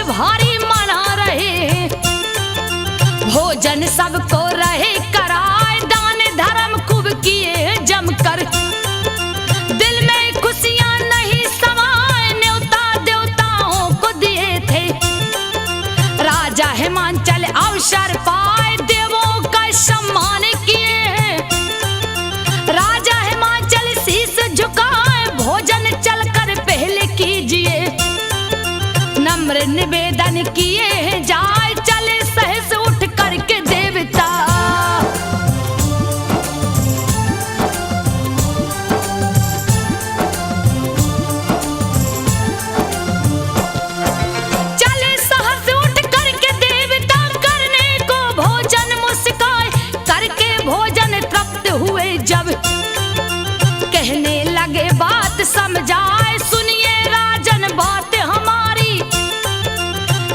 भारी मना रहे, भोजन सबको रहे कराए, दान धर्म खूब किए जमकर, दिल में खुशियां नहीं समाए, न्योता देवताओं को दिए थे। राजा हिमांचल अवसर पाए, देवों का सम्मान किए। राजा हिमांचल शीश झुकाए, भोजन चलकर पहले कीजिए, नम्र निवेदन किए जाए, चले सहस उठ करके देवता। चले सहस उठ करके देवता, करने को भोजन मुस्काए, करके भोजन तृप्त हुए जब, कहने लगे बात समझाए, सुनिए राजन बात हमारी,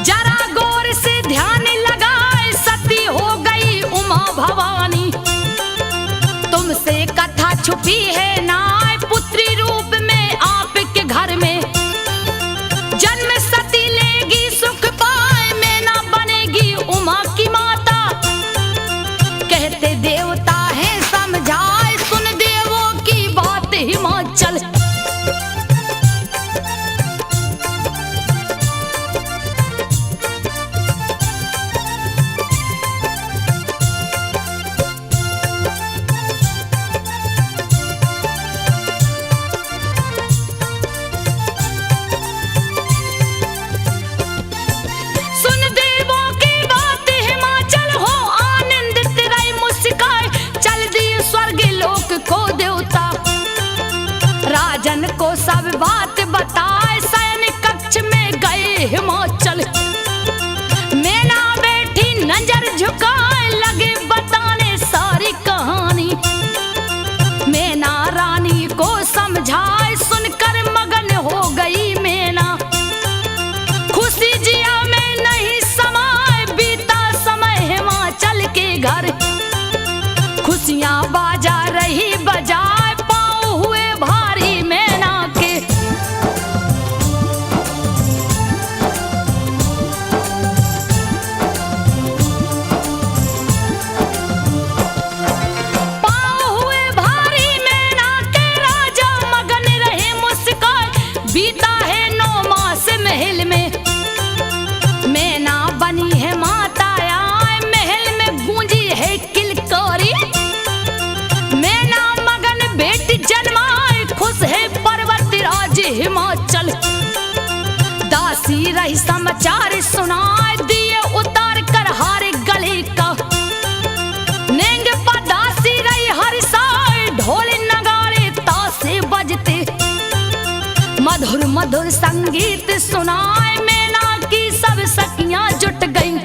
जरा गौर से ध्यान लगाए, सती हो गई उमा भवानी, तुमसे कथा छुपी है नाय, पुत्री रूप में आपके घर में, जन्म सती लेगी सुख पाए, मैना बनेगी उमा की माता, कहते देवता है समझाए, सुन देवों की बात हिमाचल। राजन को सब बात बताए, सैनिक कक्ष में गए हिमाचल, मैना बैठी नजर झुकाए, लगे बताने सारी कहानी, मैना रानी को समझाए, सुनकर मगन हो गई मैना, खुशी जिया में नहीं समाए, बीता समय हिमाचल के घर, खुशियां बाजा रही बजाए, बीता है 9 मास महल में, मैना बनी है माता आए, महल में गूंजी है किलकारी, मैना मगन बेटी जन्माए, खुश है पर्वत राज हिमाचल, दासी रही समाचार सुनाए, दिए उतार कर हारे गले का, नेंग पर दासी रही हर साए, ढोल नगाड़े तासे बजते, मधुर मधुर संगीत सुनाए, मैना की सब सखियां जुट गईं,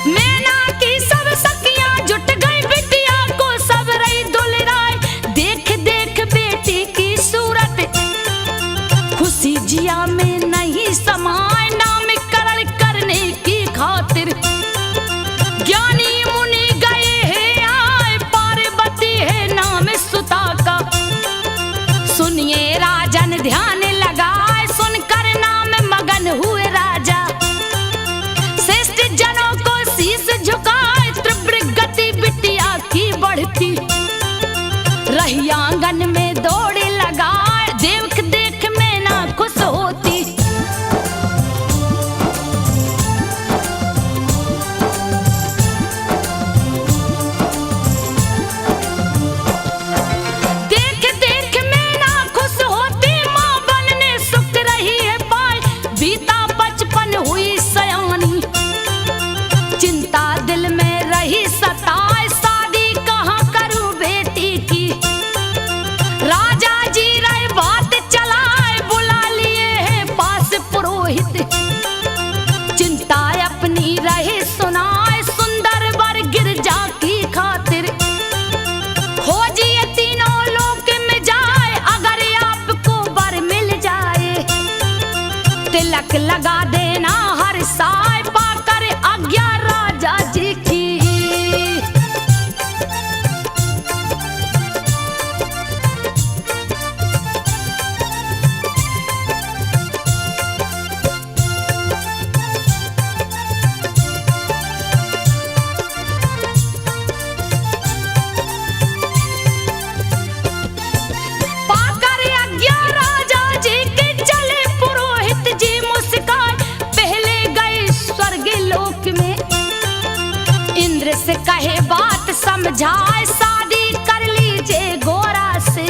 मैना की सब सखियां जुट गई, बिटिया को सब रही दुलराए, देख देख बेटी की सूरत, खुशी जिया में नहीं समाए, नामकरण करने की खातिर, ज्ञानी मुनि गए हैं आए, पार्वती है नाम सुता का, सुनिए राजन ध्यान लगा, तिलक लगा देना हर साय पाकर आज्ञा राजा जी की। पाकर आज्ञा राजा जी की चले पुरोहित जी मुस्कान, पहले गए स्वर्ग लोक में। इंद्र से कहे बात समझाए, शादी कर लीजिए गोरा से,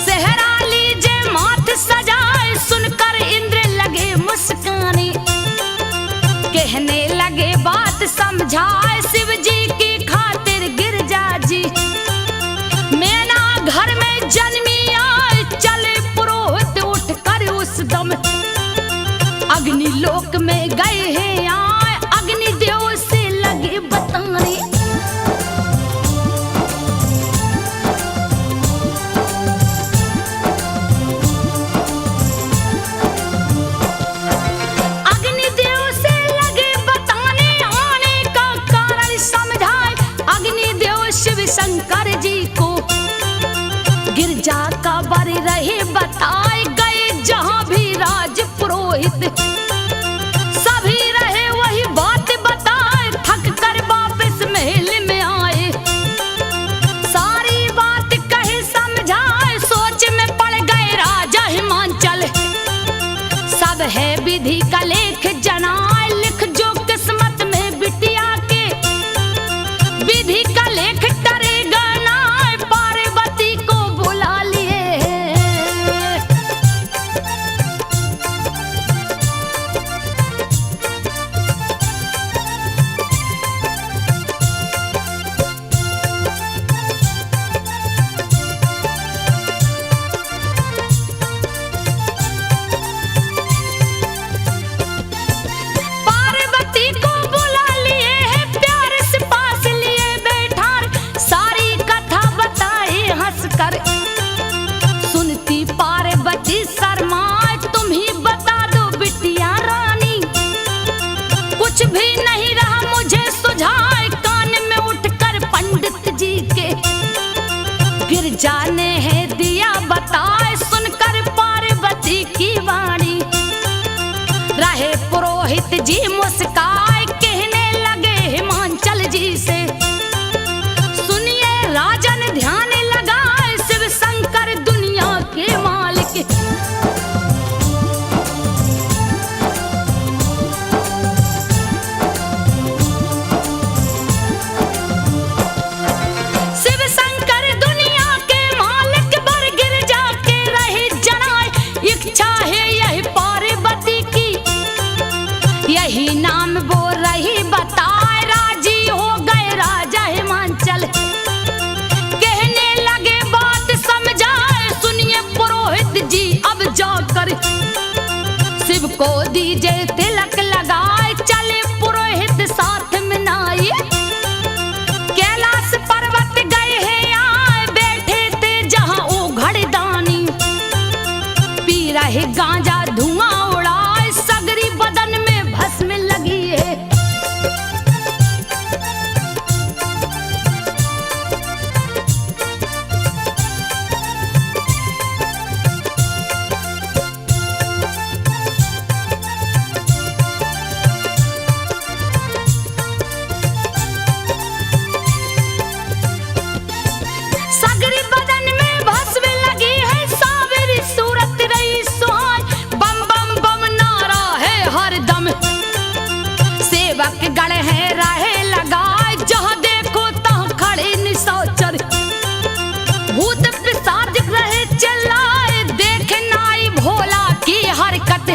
सेहरा लीजिए माथ सजाए। सुनकर इंद्र लगे मुस्काने, कहने लगे बात समझाए। शिव जी की खातिर गिरजा जी मैना घर में जन्मी आए। चले पुरोहित उठ कर उस दम, अग्नि लोक में गए हैं आए। अग्नि देव से लगे बताने, अग्नि देव से लगे बताने, आने का कारण समझाए। अग्नि देव शिव शंकर जी को गिरजा का बर रहे बताए। गए जहां भी राज पुरोहित, सभी रहे वही बात बताए। थक कर वापस महल में आए, सारी बात कहे समझाए। सोच में पड़ गए राजा हिमांचल, सब है विधि का लेख जनाए। लिख जो किस्मत में बिटिया के, विधि का लेख टरेगा ना। पार्वती को बुला लिए, पार्वती को बुला लिए है, प्यार से पास लिए बैठार। सारी कथा बताए हंसकर, सुनती पार्वती शर्माए। तुम ही बता दो बिटिया रानी, कुछ भी नहीं रहा मुझे सुझाए। कान में उठकर पंडित जी के गिरजा ने है दिया बताए। सुनकर पार्वती की वाणी रहे पुरोहित जी मुस्काए। कहने लगे हिमांचल जी से, सुनिए राजन ध्यान लगाए। शिव शंकर दुनिया के मालिक, शिव शंकर दुनिया के मालिक। बर गिरजा के रहे जनाए, इच्छा है यही पार्वती की, यही नाम वो रही बताए। राजी हो गए राजा हिमांचल, कहने लगे बात समझाए। सुनिए पुरोहित जी अब जाकर शिव को दीजिए तिलक लगाए। चले पुरोहित साथ में नाई, कैलाश पर्वत गए हैं आए। बैठे थे जहां ओ घड़दानी, पी रहे गांजा धुआं उड़ाए। सगरी बदन में भस्म लगी है, सगरी बदन में भस्म लगी है। सावरी सूरत रही सुहान, बम बम बम नारा है हर दम। सेवक गण है रहे लगाए, जहां देखो तहां खड़े निशाचर। भूत पिशाच रहे चिल्लाए, देख नाई भोला की हरकत।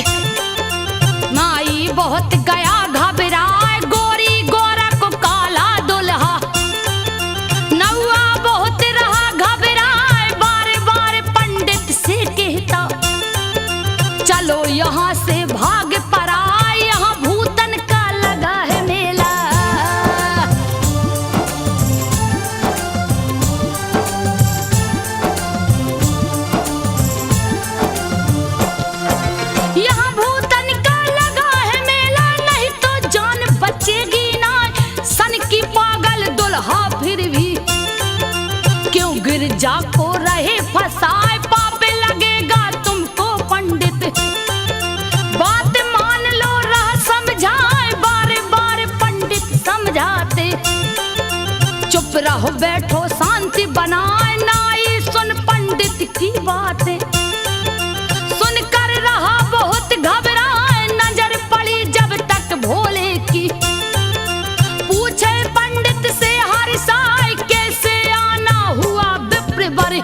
नाई बहुत गया घबराए, गोरी गोरा को काला दुल्हा। नौआ बहुत रहा घबराए, बार बार पंडित से कहता, चलो यहाँ से भाग पड़ा। यहाँ भूतन का लगा है मेला। यहाँ कहो बैठो शांति बनाए, नाई सुन पंडित की बातें, सुनकर रहा बहुत घबराए, नजर पड़ी जब तक भोले की, पूछे पंडित से हर साय कैसे आना हुआ विप्र वर।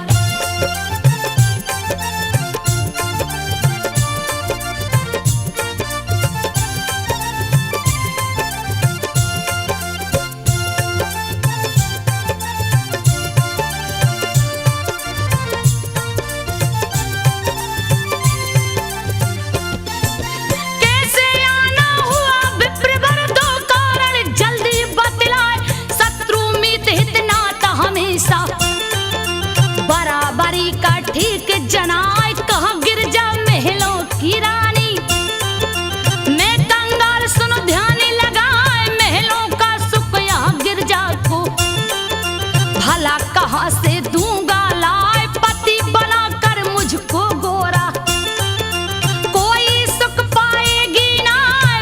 बराबरी का ठीक जनाए, कहा गिरजा महलों की रानी, मैं कंगाल सुनो ध्यान लगाए, महलों का सुख यहाँ गिरजा को, भला कहाँ से दूंगा लाए, पति बनाकर मुझको गोरा, कोई सुख पाएगी ना,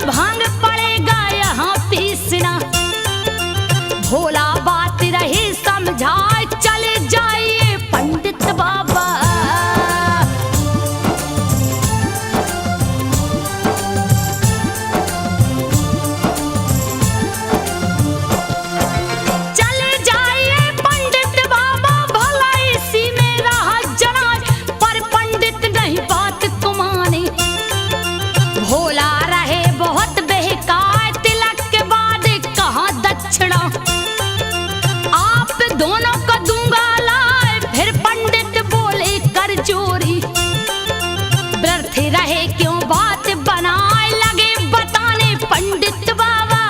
भांग पड़ेगा यहाँ पीसना, भोला बात रही समझाए, चले जाइए पंडित बाबा। चले जाइए पंडित बाबा, भला इसी में रहा जनाए, पर पंडित नहीं बात को माने, भोला रहे बहुत बहकाए, तिलक के बाद कहाँ दक्षिणा, आप दोनों को दूंगा लाए, फिर पंडित बोले कर चोरी, व्यर्थ रहे क्यों बात बनाए, लगे बताने पंडित बाबा,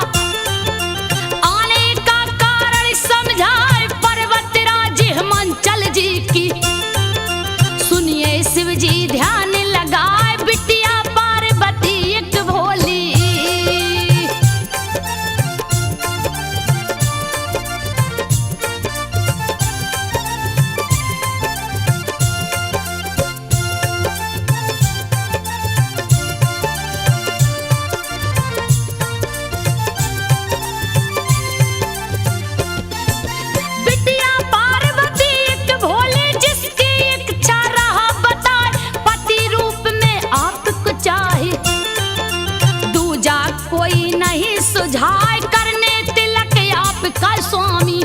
आने का कारण समझाए, पर्वतराज हिमांचल जी की, सुनिए शिव जी ध्यान लगाए, बिटिया पार्वती एक भोली, कोई नहीं सुझाए, करने तिलक आपका स्वामी,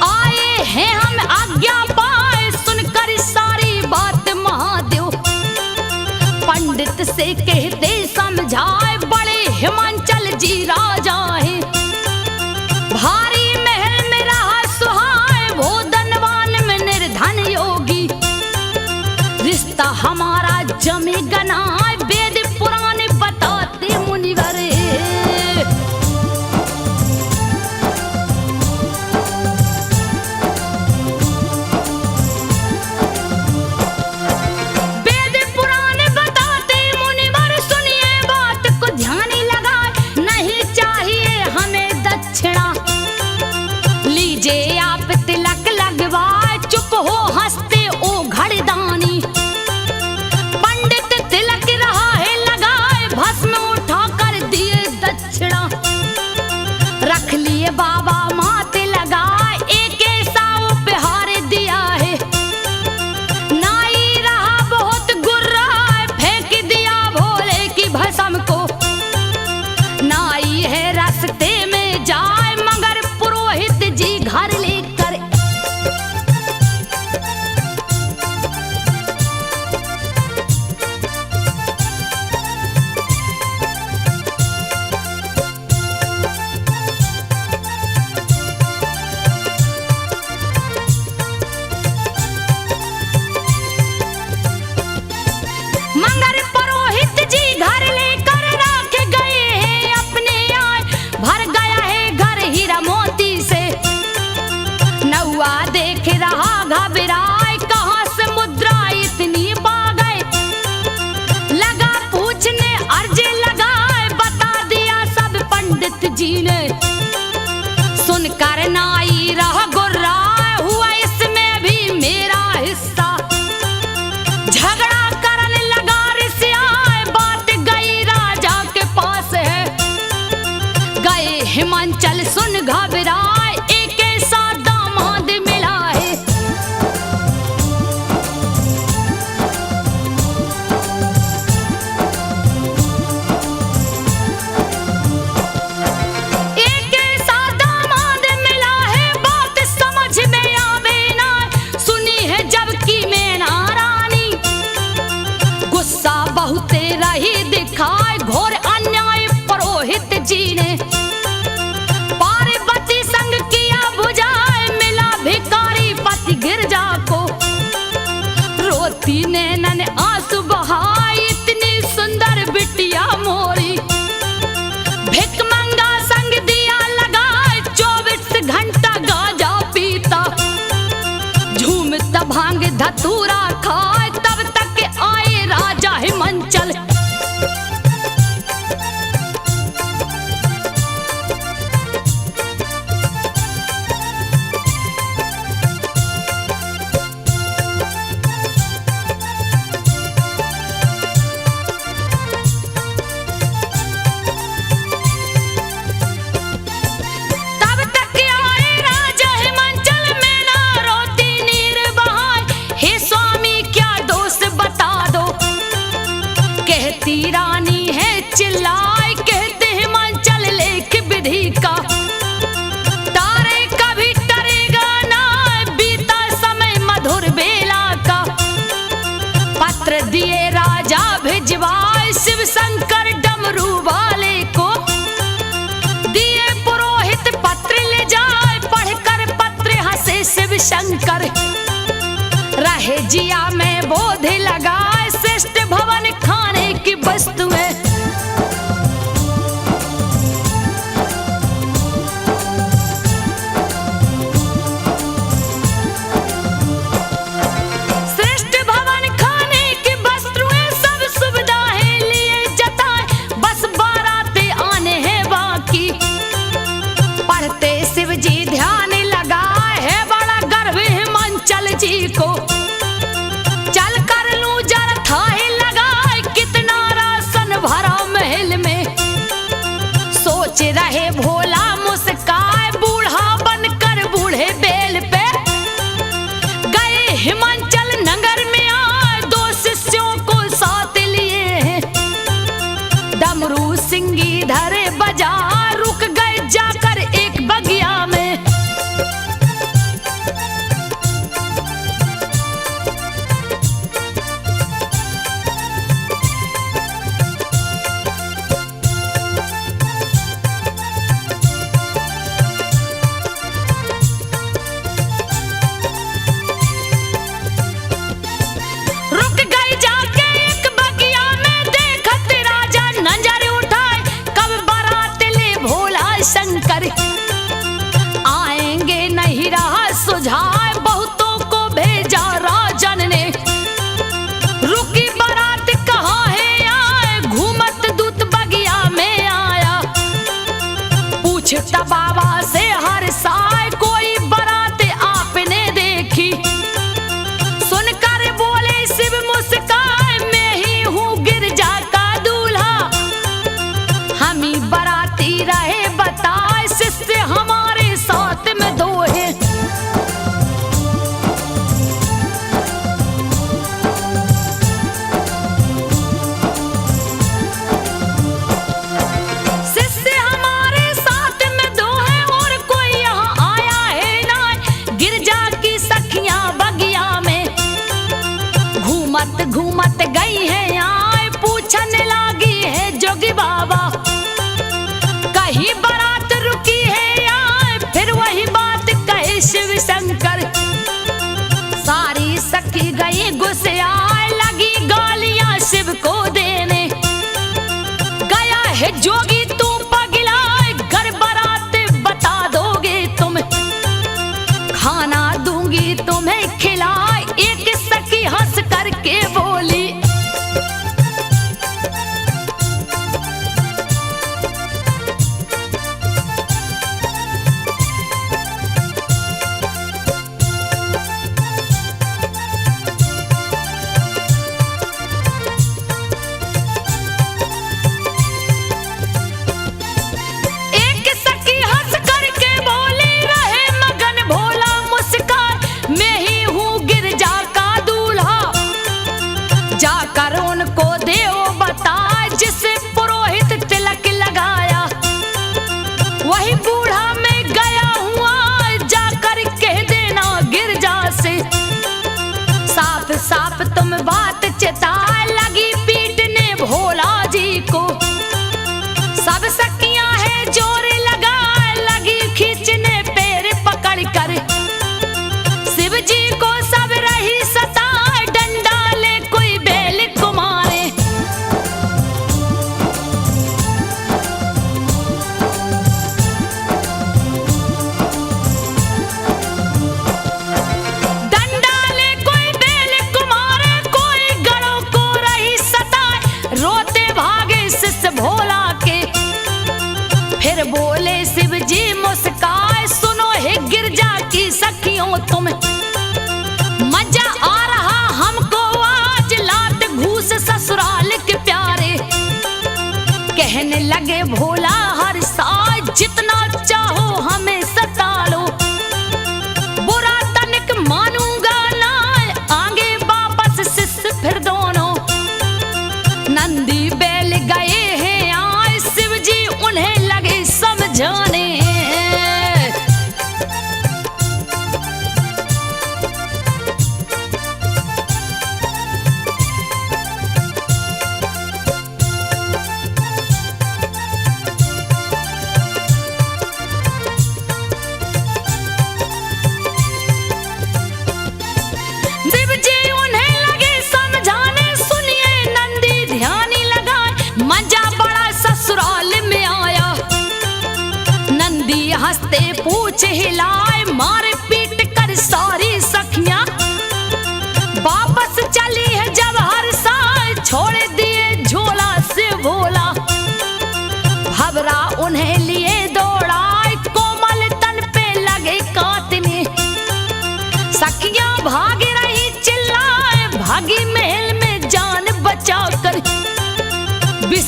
आए हैं हम आज्ञा पाए, सुनकर सारी बात महादेव, पंडित से कहते समझाए, बड़े हिमांचल जी राजा है, भारी महल में रहा सुहाए, वो धनवान में निर्धन योगी, रिश्ता हमारा जमे गनाए, वेद पुराण बताते मुनिवर, वेद पुराण बताते मुनिवर, सुनिए बात को ध्यान लगाए, नहीं चाहिए हमें दक्षिणा, लीजिए आप तिलक लगवाए, चुप हो हंसते ओ घड़दानी, पंडित तिलक रहा है लगाए, भस्म उठा कर दिए दक्षिणा, रख लिए बाबा माथे लगाए, एक ऐसा उपहार दिया है, नाई रहा बहुत गुर्रा, फेंक दिया भोले की भस्म को, नाई है रास्ते में जाए, मगर पुरोहित जी घर लेकर, मगर पुरोहित जी घर लेकर राख गए हैं अपने आए, भर गया है घर हीरा मोती से, नौआ देख रहा घबराए, कहाँ से मुद्रा इतनी पा गए, लगा पूछने अर्ज लगाए, बता दिया सब पंडित जी ने, सुनकर नाई रह गुर्राए, हुआ इसमें भी मेरा हिस्सा, झगड़ा करने लगा ऋषियाए, बात गई राजा के पास है, गए हिमांचल सुन घबराए, एक ऐसा बेटी रानी है चिल्लाए कहते हिमाचल लेख विधि का। तारे कभी टरेगा ना बीता समय मधुर बेला का। पत्र दिए राजा भिजवाए शिव शंकर डमरू वाले को। दिए पुरोहित पत्र ले जाए पढ़कर पत्र हंसे शिव शंकर। रहे जिया में बोध लगाए श्रेष्ठ भवन खाने की वस्तुएं। श्रेष्ठ भवन खाने की वस्तुएं सब सुविधाएं लिए जताए बस बाराते आने हैं बाकी। पढ़ते शिव जी ध्यान लगाए है बड़ा गर्व हिमाचल जी को। चल कर लूं जरा थाहे लगाए कितना राशन भरा महल में। सोच रहे भोला मुस्काए बूढ़ा बनकर बूढ़े बेल पे। गए हिमाचल नगर में आए दो शिष्यों को साथ लिए हैं। डमरू सिंगी धरे बजा रुक गए जाकर एक बगिया में। रुक गए जाके एक बगिया में देखत राजा नजर उठाए कब बारात ले भोला शंकर। आएंगे नहीं रहा सुझाए बहुतों को भेजा राजन ने। रुकी बारात कहाँ है आए घूमत दूत बगिया में आया। पूछता बाबा से हर साय कोई बारात आपने देखी। सुनकर बोले शिव मुस्काए मैं ही हूँ गिरजा का दूल्हा। हम ही बाराती रहे बताए शिष्य हमारे साथ में दो है। शिष्य हमारे साथ में दो है और कोई यहाँ आया है ना। गिरजा की सखियां बगिया में घूमत घूमत गई है आए पूछने लगी है जोगी बाबा। कहीं बारात रुकी है आए फिर वही बात कहे शिव शंकर। सारी सखी गई गुस्से आए लगी गालियां शिव को देने। गया है जोगी तू पगलाए घर बारात बता दोगे तुम। खाना दूंगी तुम्हें खिलाए एक सखी हंस करके बोली। एक सखी हंस करके बोली रहे मगन भोला मुस्कान मैं ही हूँ गिरजा का दूल्हा। जाकर उनको देव बताए जिसे पुरोहित तिलक लगाया। वही बूढ़ा मैं गया हुआ जाकर कह देना गिरजा से। साफ साफ तुम बात चिताए लगी पीटने भोला जी को। सब सखियां है जोर लगा लगी खींचने पैर पकड़ कर। शिव जी को सब रही सताए डंडा ले कोई बेल को मारे। डंडा ले कोई बेल को मारे कोई गड़ों को रही सताए। रोते भागे शिष्य भोला के। फिर बोले शिव जी मुस्काए सुनो है गिरजा की सखियों तुम। मजा आ रहा हमको आज लात घूस ससुराल के प्यारे। कहने लगे भोला हर साल जितना चाहो हमें सता लो। बुरा तनिक मानूंगा ना आगे वापस शिष्य फिर दोनों। नंदी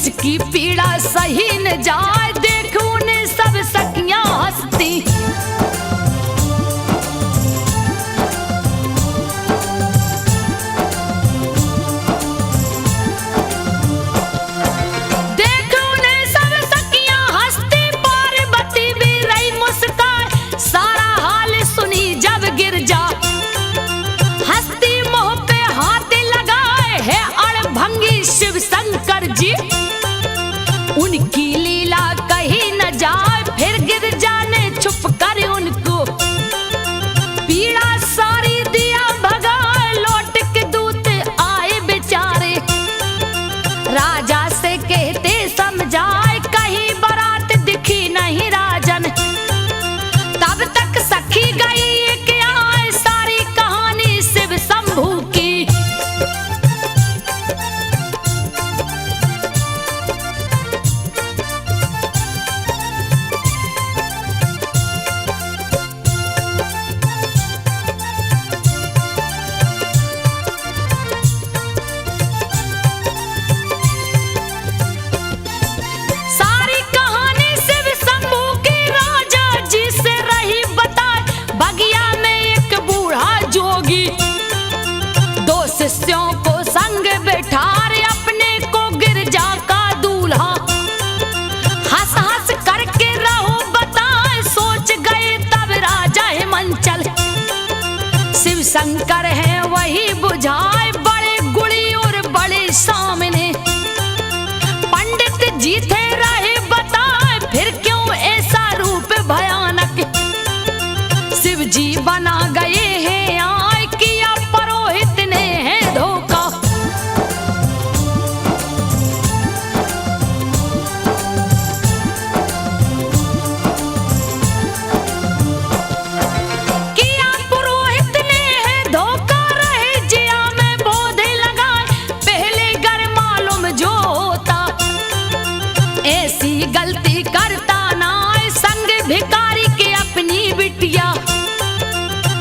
जिसकी पीड़ा सही न जाए, देख उन्हें सब सखियां हंसती। देख उन्हें सब सखियां हंसती, पार्वती भी रही मुस्कान। सारा हाल सुनी जब गिरजा, हंसती मुंह पे हाथ लगाए है अड़भंगी शिव शंकर जी। उनकी लीला कहीं न जाए, फिर गिरजा ने छुप कर उनको पीड़ा सारी दिया भगाए। लौट के दूत आए बेचारे, राजा से कहते समझाए, कहीं बारात दिखी नहीं राजन। तब तक सखी गई एक आए, सारी कहानी शिव शंभू की। सारी कहानी शिव शंभू की राजा जी से रही बताए। बगिया में एक बूढ़ा जोगी, दो शिष्यों को संग बैठाए, अपने को गिरजा का दूल्हा। हंस हंस करके रहो बताए, सोच गए तब राजा हिमांचल। शिव शंकर है वही बुझाए, बड़े गुड़ी और बड़े सामने। पंडित जी थे रहे बताए, फिर क्यों ऐसा रूप भयानक। शिव जी बना गए हैं आए, किया पुरोहित ने है धोखा। किया पुरोहित ने है धोखा, रहे जिया में बोधे लगाए। पहले घर मालूम जो होता, ऐसी गलती करता ना। संग भिखारी के अपनी बिटिया,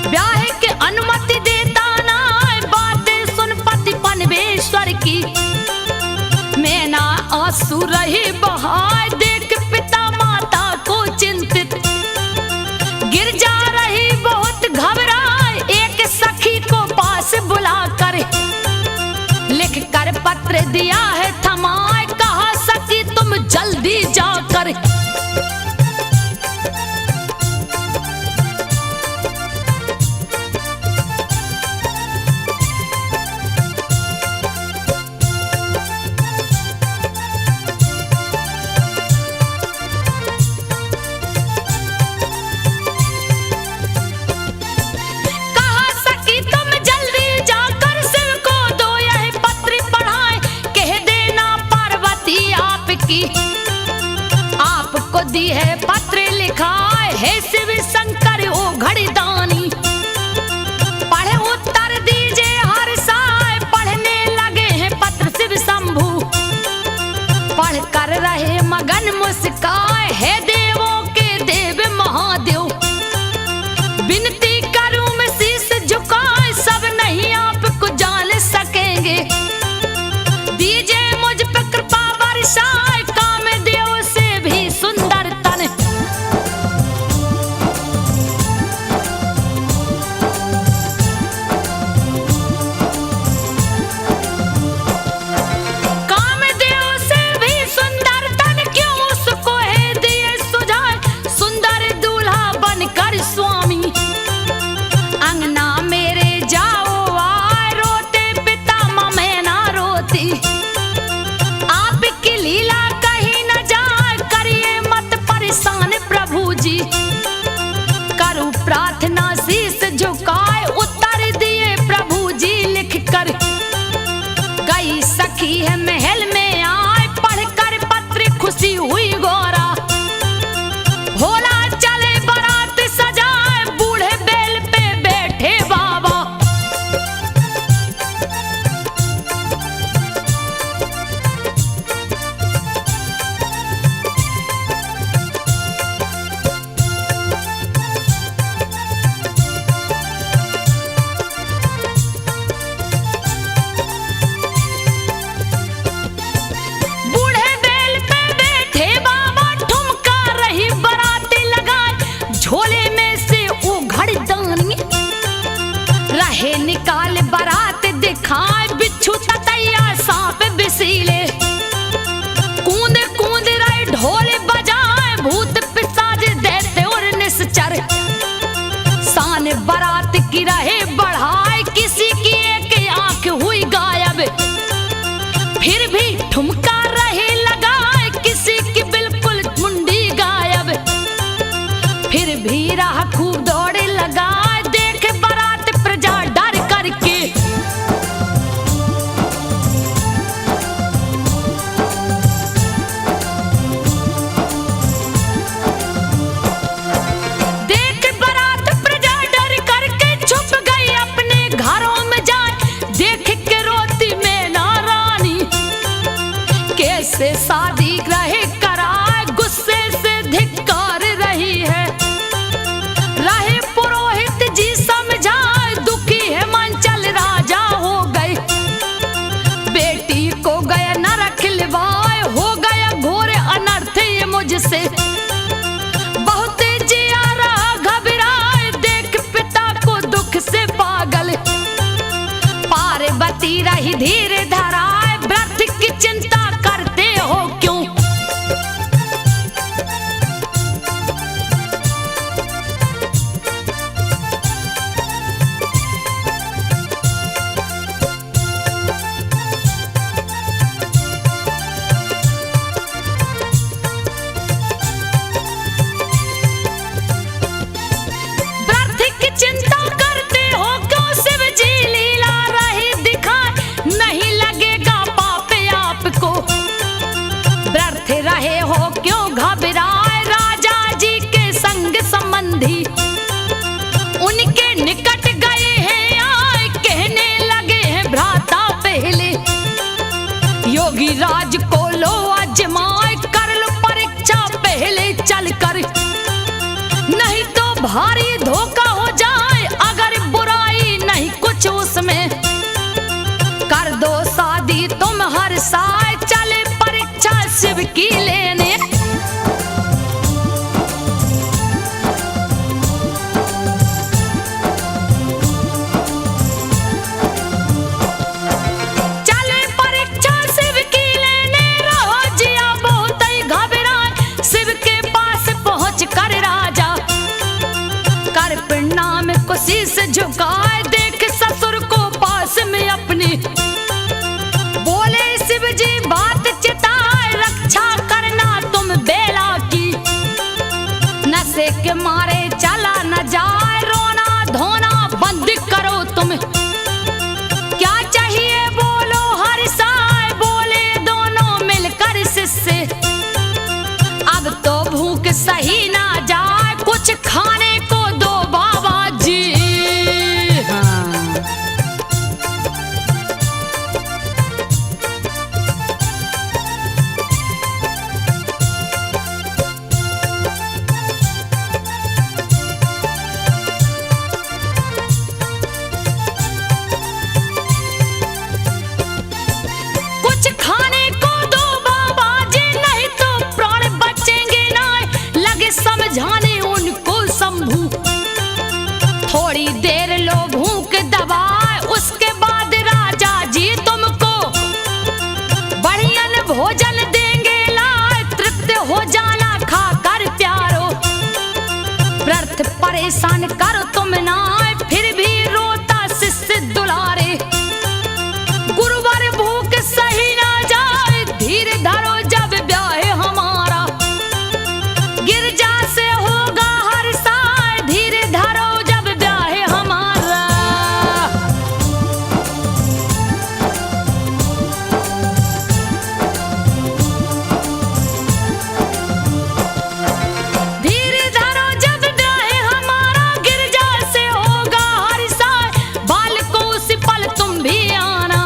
ब्याह के अनुमति देता ना। बातें सुन पति पनवेश्वर की, मैं ना आंसू रही बहाए। देख पिता माता को चिंतित, गिर जा रही बहुत घबराए। एक सखी को पास बुलाकर लिख कर पत्र दिया है थमाए। कहा सखी तुम जल्दी जाकर आपको दी है पत्र लिखा है शिव शंकर ओ घड़ीदानी। पढ़े उत्तर दीजिए हर साय, पढ़ने लगे हैं पत्र शिव शंभू। पढ़ कर रहे मगन मुस्काए, है देवों के देव महादेव। विनती करूं मैं शीश झुकाए, सब नहीं आपको जान सकेंगे। दीजिए मुझ पे कृपा बरसाए, कामदेव से भी सुंदर तन। कामदेव से भी सुंदर तन, क्यों उसको है दिए सुझाए। सुंदर दूल्हा बनकर स्वामी, अंगना मेरे जाओ आए। रोते पिता मैं ना रोती, आपकी लीला कहीं न जाए। करिए मत परेशान प्रभु जी, करूं प्रार्थना शीश झुकाए। उत्तर दिए प्रभु जी लिख कर, गई सखी है महल में आए। पढ़कर पत्र खुशी हुई गौरा, भोला चले बारात सजाए। बूढ़े बैल पे बैठे बाबा, ठुमका रहे लगाए, किसी की बिल्कुल मुंडी गायब। फिर भी राह खूब दौड़े लगाए, देख बारात प्रजा डर करके। देख बारात प्रजा डर करके छुप गई अपने घरों में जाए, देख के रोती मैना रानी कैसे शादी रहे कराए, गुस्से से धिक्कार रही है। रहे पुरोहित जी समझाए, दुखी है मंचल राजा हो गए। बेटी को गया नरक लिवाए, हो गया घोर अनर्थ ये मुझसे। बहुत जियारा घबराए, देख पिता को दुख से पागल। पार्वती रही धीर धराए, व्रत की चिंता करते हो क्यों। व्रत की चिंता करते हो क्यों, शिव जी लीला रही दिखाए, नहीं लगेगा पाप आपको। व्यर्थ रहे हो क्यों घबराए, राजा जी के संग संबंधी उनके निकट गए हैं आए, कहने लगे हैं भ्राता पहले। योगी राज को लो आजमाए, कर लो परीक्षा पहले चलकर, नहीं तो भारी धोखा हो जाए। अगर बुराई नहीं कुछ उसमें, कर दो शादी तुम हर साल, चले परीक्षा शिव की लेने। चले परीक्षा शिव की लेने, रहो जिया बहुत ही घबराए। शिव के पास पहुंच कर राजा कर प्रणाम को शीश झुकाए, देख ससुर को पास में अपनी। बोले शिव जी बात चिताए, रक्षा करना तुम बेला की। नशे के मारे चला न जाए, रोना धोना बंद करो तुम। क्या चाहिए बोलो हर साय, बोले दोनों मिलकर शिष्य। अब तो भूख सही ना जाए, कुछ खाने को दो बाबा जी। कुछ खाने को दो बाबा जी, नहीं तो प्राण बचेंगे ना। लगे समझाने उनको शंभू, थोड़ी देर लो भूख दबाए, उसके बाद राजा जी तुमको बढ़ियन भोजन देंगे लाए। तृप्त हो जाना खाकर प्यारो, व्रत परेशान करो तुम ना, फिर भी रोता शिष्य दुलारे। गुरुवर भूख सही ना जाए, धीर धरो जब ब्याह हमारा। गिरजा से होगा हर साल, धीर धरो जब ब्याह हमारा। धीर धरो जब ब्याह हमारा, गिरजा से होगा हर साल। बाल को उसी पल तुम भी आना,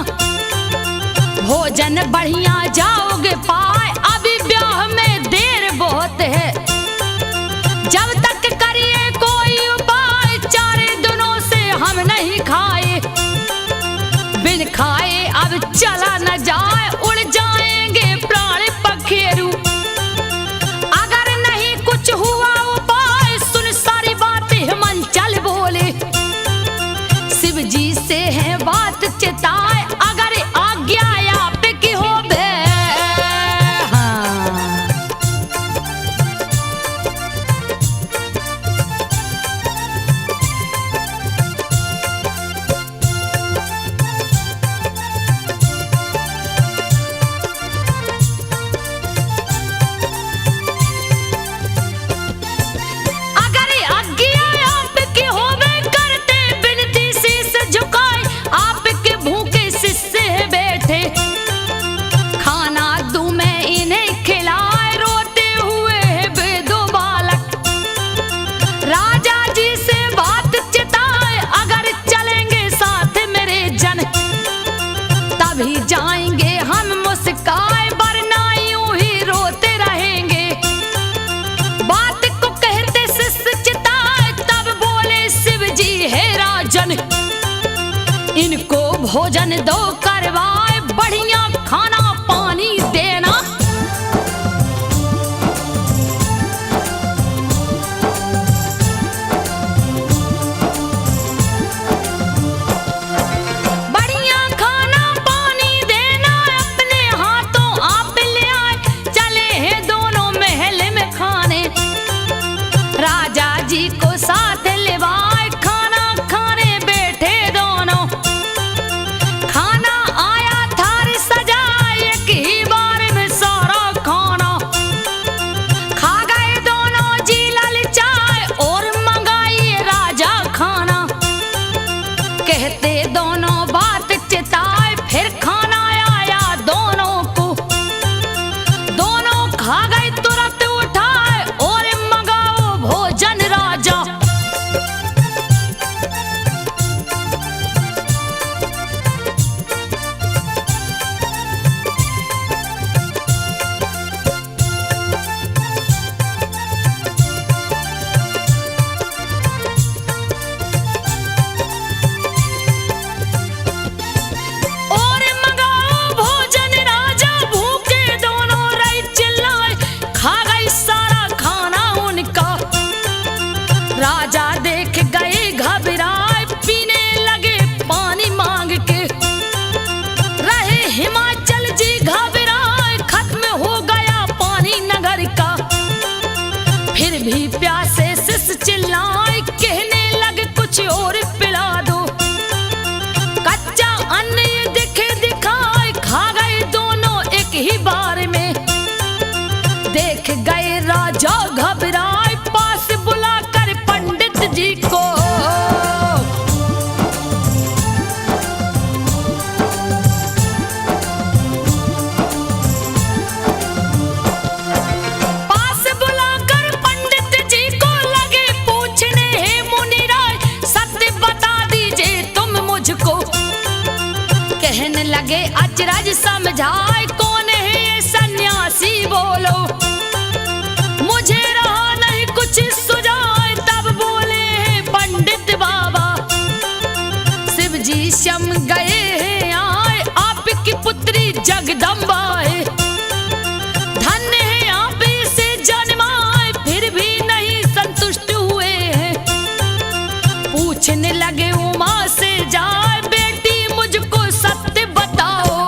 भोजन बढ़िया जाओगे पाए। अभी ब्याह में देर बहुत है, जब तक करिए कोई उपाय। चारे दिनों से हम नहीं खाए, बिन खाए अब चला न जाए। उड़ जाएंगे प्राण पखेरु, अगर नहीं कुछ हुआ उपाय। सुन सारी बातें हिमांचल बोले, शिव जी से है बात चिताए। अगर आज्ञा आप की हो बे, भोजन दो करवाए, बढ़िया खाना पानी देना। बढ़िया खाना पानी देना, अपने हाथों आप ले आए, चले हैं दोनों महल में खाने। राजा जी को साथ लेवाए, खाना खाने बैठे दोनों। खाना आया थार सजाए, एक ही बार में सारा खाना। खा गए दोनों जी ललचाए, और मंगाई राजा खाना। कहते दोनों बात चिताए, फिर खाना आया दोनों को। दोनों खा गए तुरंत उठाए, और मंगाओ भोजन राजा। और मंगाओ भोजन राजा, भूखे दोनों रही चिल्लाए, खा गई सारा खाना उनका। राजा देख गए घबराए, पीने लगे पानी मांग के। रहे हिमाचल जी घबराए, खत्म हो गया पानी नगर का। फिर भी प्यासे सिस चिल्लाए, कहने लगे कुछ और पिला दो। कच्चा अन्न ये दिखे दिखाए, खा गए दोनों एक ही बार में। देख गए राजा घबराए, पास बुलाकर पंडित जी को। पास बुलाकर पंडित जी को लगे पूछने, हे मुनिराय सत्य बता दीजिए तुम मुझको। कहने लगे अचरज समझाए, कौन है ये सन्यासी बोलो। मुझे रहा नहीं कुछ सुझाए, तब बोले हैं पंडित बाबा। शिव जी शम गए हैं आए, आपकी पुत्री जगदम्बा है। धन्य है आप इसे जन्माए, फिर भी नहीं संतुष्ट हुए हैं। पूछने लगे उमा से जाए, बेटी मुझको सत्य बताओ।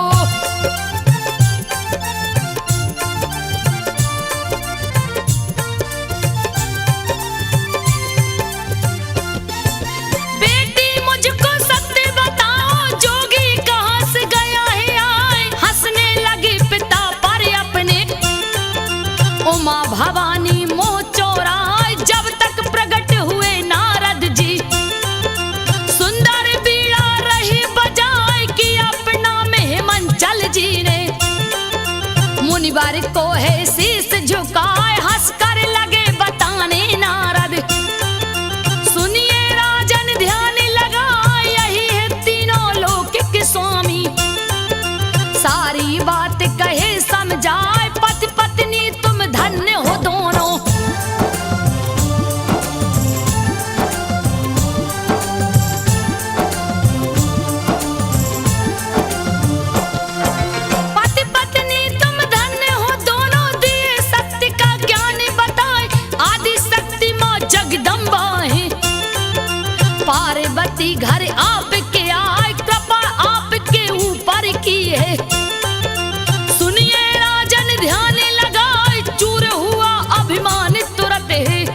बेटी मुझको सत्य बताओ, जोगी कहाँ से गया है आए। हंसने लगी पिता पर अपने, उमा भवानी मोह चोराए, जब तक प्रकट हुए नारद जी। सुंदर बीड़ा रही बजाए, कि अपना में हिमाचल जी ने। मुनिवर को है शीस झुकाए, हंस कर लगे बताने नारद। सुनिए राजन ध्यान लगाए, यही है तीनों लोक के स्वामी। सारी बात कहे समझाए, पति पत्नी तुम धन्य हो दोनों। पति पत्नी तुम धन्य हो दोनों, दिए सत्य का ज्ञान बताए। आदि शक्ति माँ जगदम्बा है, पार्वती घर आपके आए, कृपा आपके ऊपर की है। सुनिए राजन ध्यान लगाए, चूर हुआ अभिमान तुरंत है।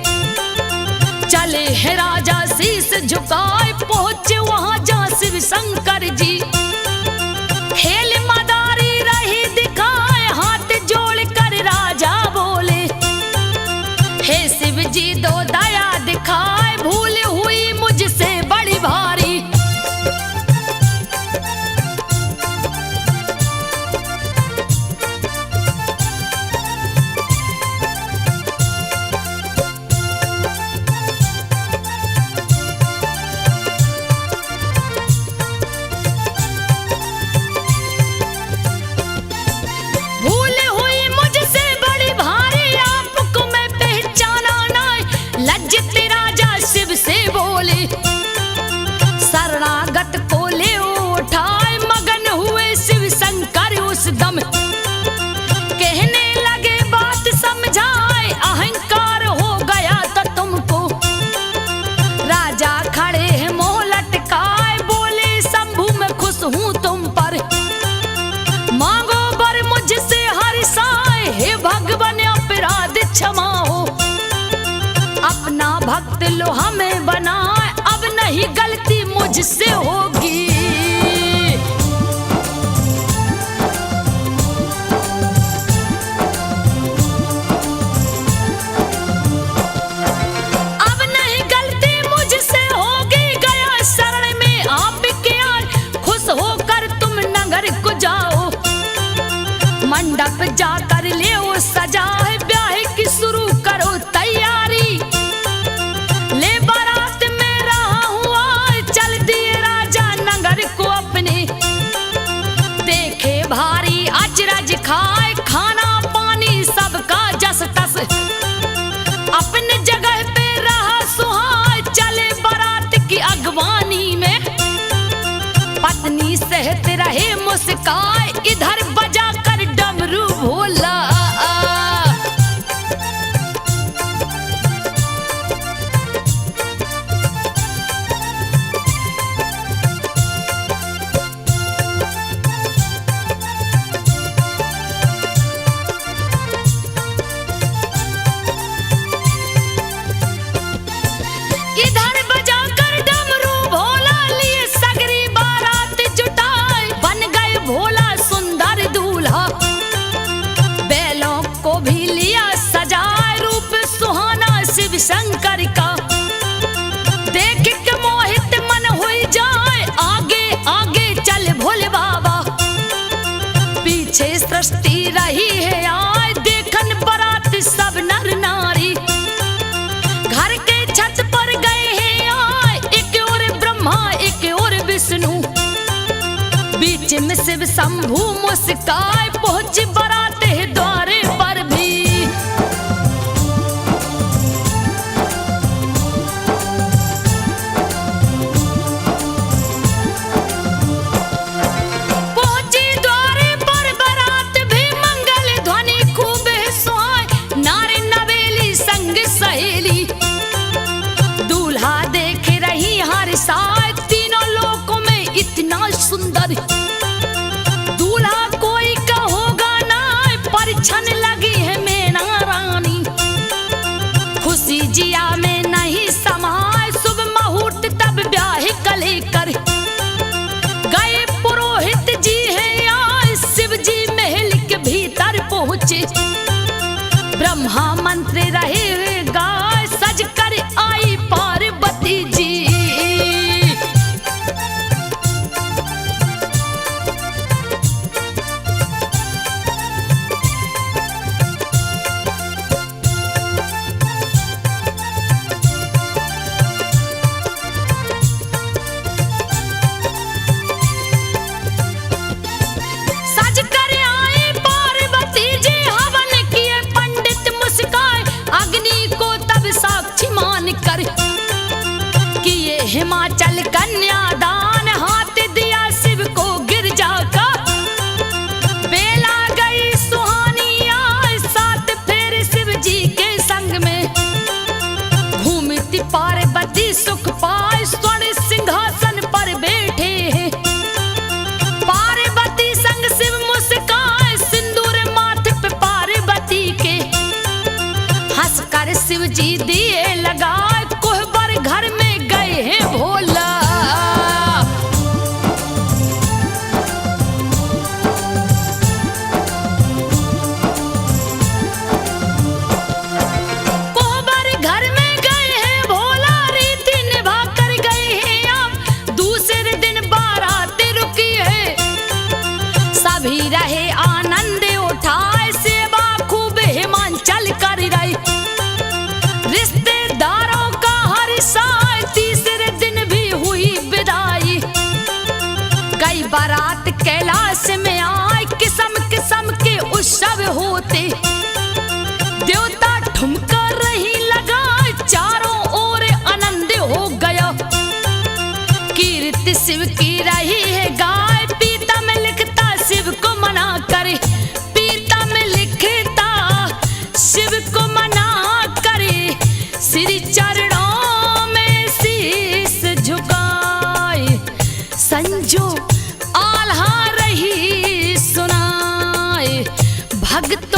चले है राजा शीस झुकाए, पहुंचे वहां जहां शिव शंकर जी। खेल मदारी रही दिखाए, हाथ जोड़ कर राजा बोले, हे शिव जी दो दया दिखाए, भूल हुई मुझसे बड़ी भारी। भक्त लो हमें बनाए, अब नहीं गलती मुझसे होगी। अब नहीं गलती मुझसे होगी, गया शरण में आपके आए, खुश होकर तुम नगर को जाओ, मंडप जाकर ले वो सजा है, ब्याह की शुरू करो तैयारी। ले बारात में रहा हुआ चल दिए राजा नगर को अपने, देखे भारी अचरज खाए खाना पानी सबका जस तस, अपने जगह पे रहा सुहाए चले बारात की अगवानी में। पत्नी सहत रहे मुस्काए, इधर बजा कर डमरू भोला। इधर बजाकर डमरू भोला, लिए सगरी बारात जुटाए, बन गए भोला सुंदर दूल्हा, बैलों को भी लिया सजाए, रूप सुहाना शिव शंकर का, देख के मोहित मन हुई जाए, आगे आगे चल भोले बाबा, पीछे सृष्टि रही है आए, देखन बारात सब नर नारी, घर के छत पर गए हैं आए, एक और ब्रह्मा एक और विष्णु, बीच में शिव शंभू मुस्काए, पहुंच बारात है द्वारे पर भी। पहुंची द्वारे पर बारात भी, मंगल ध्वनि खूब सुहाए, नारे नवेली संग सहेली, दूल्हा देख रही हर साथ, तीनों लोकों में इतना सुंदर, दूल्हा कोई का होगा ना, परिछन लगी है मैना रानी, खुशी जिया में नहीं समाए, शुभ मुहूर्त तब ब्याह कले कर गए पुरोहित जी है आए, शिव जी महल के भीतर पहुंचे, ब्रह्मा मंत्र रहे गाय, सज कर आई पार्वती जी। सज कर आए पार्वती जी, हवन किए पंडित मुस्काए, अग्नि को तब साक्षी मान कर किए हिमाचल कन्यादान, हाथ दिया शिव को गिरजा का, बेला गई सुहानी आए, साथ फेर शिव जी के संग में, घूमती पार्वती सुख पाए, स्वर्ण सिंहासन पर बैठे हैं, पार्वती संग शिव मुस्काए, सिंदूर माथे पे पार्वती के, हंसकर शिव जी दिए लगाए, कोहबर घर में गए हैं भोला। कोहबर घर में गए हैं भोला, रीति निभा कर गए हैं आप, दूसरे दिन बारात रुकी है, सभी रहे आनंद उठाए, सेवा खूब हिमाचल कर रही, रिश्तेदारों का हर साल, तीसरे दिन भी हुई विदाई, गई बारात कैलाश में आए, किस्म किस्म के उत्सव होते, देवता ठुमका रही लगा, चारों ओर आनंद हो गया, कीर्ति शिव की रही है गाय, पीता में लिखता शिव को मना करे, पीता में लिखता शिव को मना करे, श्री चरणों में शीश झुकाए, संजो आल्हा रही सुनाए, भक्त